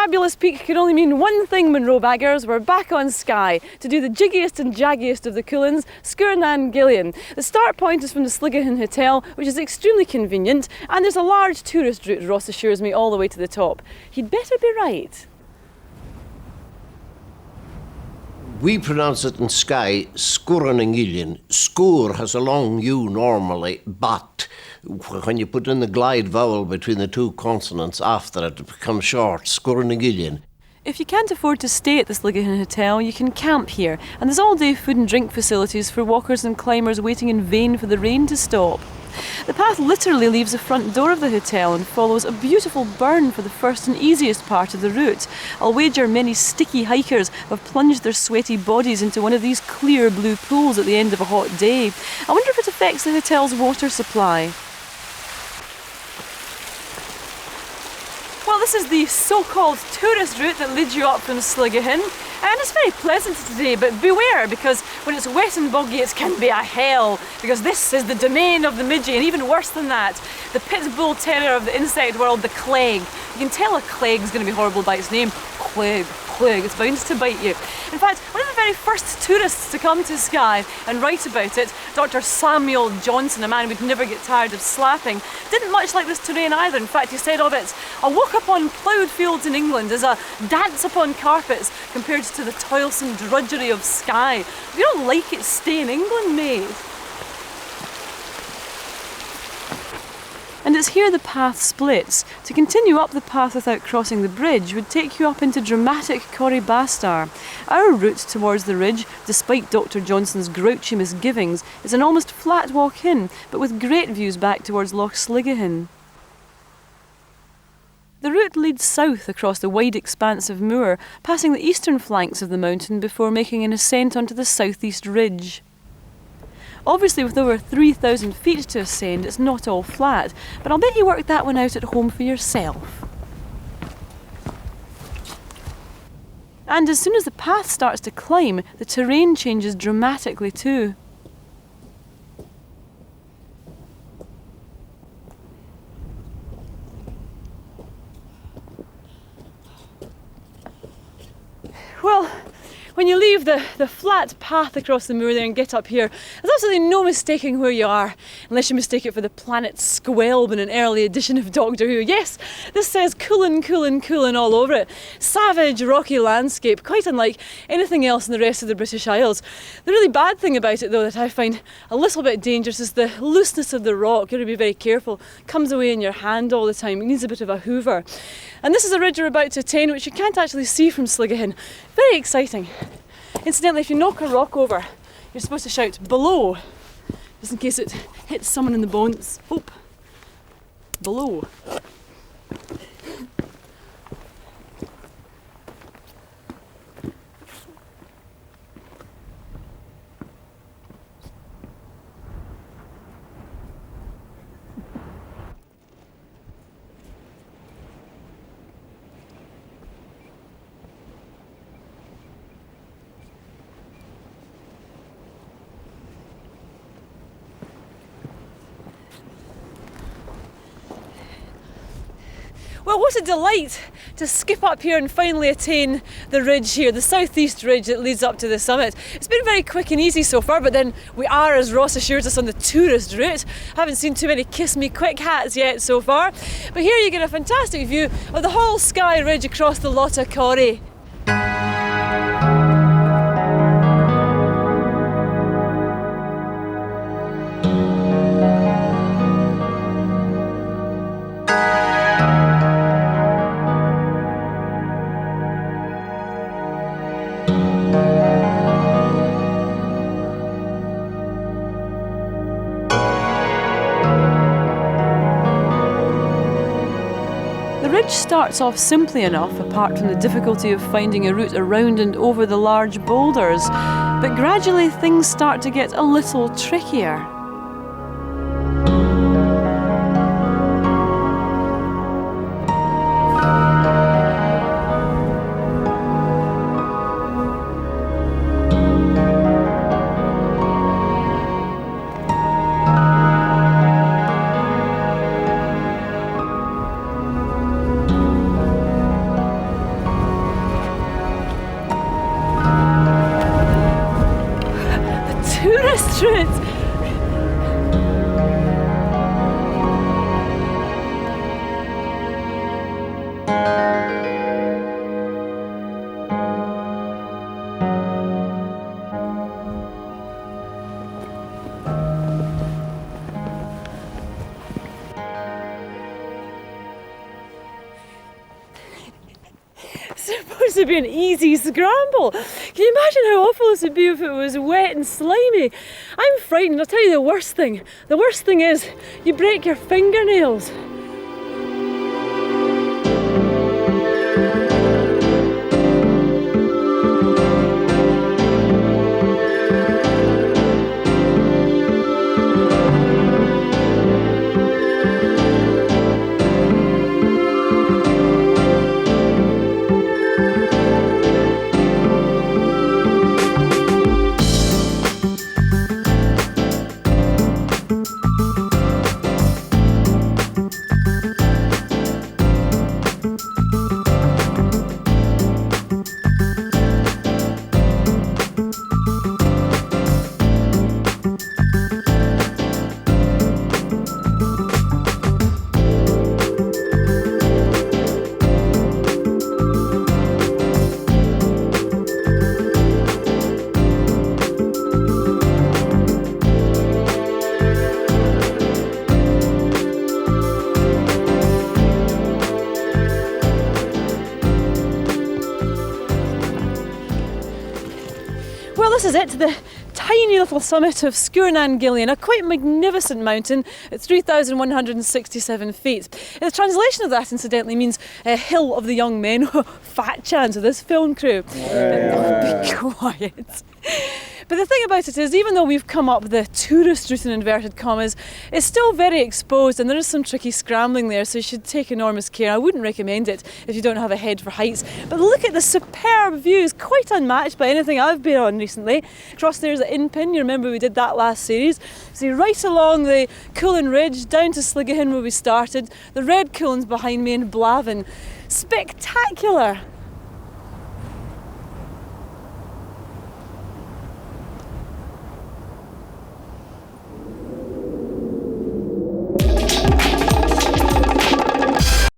fabulous peak can only mean one thing, Monroe baggers. We're back on Skye to do the jiggiest and jaggiest of the Cuillins, Sgurr Nan Gillean. The start point is from the Sgurr Hotel, which is extremely convenient, and there's a large tourist route, Ross assures me, all the way to the top. He'd better be right. We pronounce it in Skye, Sgurr Nan Gillean. Sgurr has a long U normally, but when you put in the glide vowel between the two consonants after it, it becomes short, Sgurr Nan Gillean. If you can't afford to stay at the Sgurr Hotel, you can camp here, and there's all-day food and drink facilities for walkers and climbers waiting in vain for the rain to stop. The path literally leaves the front door of the hotel and follows a beautiful burn for the first and easiest part of the route. I'll wager many sticky hikers have plunged their sweaty bodies into one of these clear blue pools at the end of a hot day. I wonder if it affects the hotel's water supply. Well, this is the so-called tourist route that leads you up from Sgurr, and it's very pleasant today, but beware, because when it's wet and boggy it can be a hell, because this is the domain of the midgie, and even worse than that, the pit bull terrier of the insect world, the clegg. You can tell a clegg's going to be horrible by its name. Clegg, it's bound to bite you. In fact, one of the very first tourists to come to Skye and write about it, Dr. Samuel Johnson, a man who'd never get tired of slapping, didn't much like this terrain either. In fact, he said of it, "A walk upon ploughed fields in England is a dance upon carpets compared to the toilsome drudgery of Skye. If you don't like it, stay in England, mate." And it's here the path splits. To continue up the path without crossing the bridge would take you up into dramatic Corrie Bastar. Our route towards the ridge, despite Dr. Johnson's grouchy misgivings, is an almost flat walk in, but with great views back towards Loch Sligahan. The route leads south across the wide expanse of moor, passing the eastern flanks of the mountain before making an ascent onto the southeast ridge. Obviously, with over 3,000 feet to ascend, it's not all flat, but I'll bet you worked that one out at home for yourself. And as soon as the path starts to climb, the terrain changes dramatically too. Well, when you leave the flat path across the moor there and get up here, there's absolutely no mistaking where you are, unless you mistake it for the planet Squelb in an early edition of Doctor Who. Yes, this says Cuillin all over it. Savage, rocky landscape, quite unlike anything else in the rest of the British Isles. The really bad thing about it, though, that I find a little bit dangerous is the looseness of the rock. You've got to be very careful. It comes away in your hand all the time. It needs a bit of a hoover. And this is a ridge we're about to attain, which you can't actually see from Sligahan. Very exciting. Incidentally, if you knock a rock over, you're supposed to shout "below," just in case it hits someone in the bones. Oh, below. Well, what a delight to skip up here and finally attain the ridge here, the southeast ridge that leads up to the summit. It's been very quick and easy so far, but then we are, as Ross assures us, on the tourist route. Haven't seen too many kiss me quick hats yet so far. But here you get a fantastic view of the whole Skye Ridge across the Loch Corrie. The ridge starts off simply enough, apart from the difficulty of finding a route around and over the large boulders, but gradually things start to get a little trickier. Yes, Trude. Supposed to be an easy scramble. Can you imagine how awful this would be if it was wet and slimy? I'm frightened. I'll tell you the worst thing. The worst thing is you break your fingernails. Well, this is it, the tiny little summit of Sgurr Nan Gillean, a quite magnificent mountain at 3,167 feet. The translation of that, incidentally, means Hill of the Young Men. Fat chance of this film crew. Be quiet. But the thing about it is, even though we've come up the tourist route in inverted commas, it's still very exposed and there is some tricky scrambling there, so you should take enormous care. I wouldn't recommend it if you don't have a head for heights. But look at the superb views, quite unmatched by anything I've been on recently. Across there's at Inpin, you remember we did that last series. So right along the Coolin Ridge, down to Sligahin where we started. The red Coolins behind me and Blavin. Spectacular!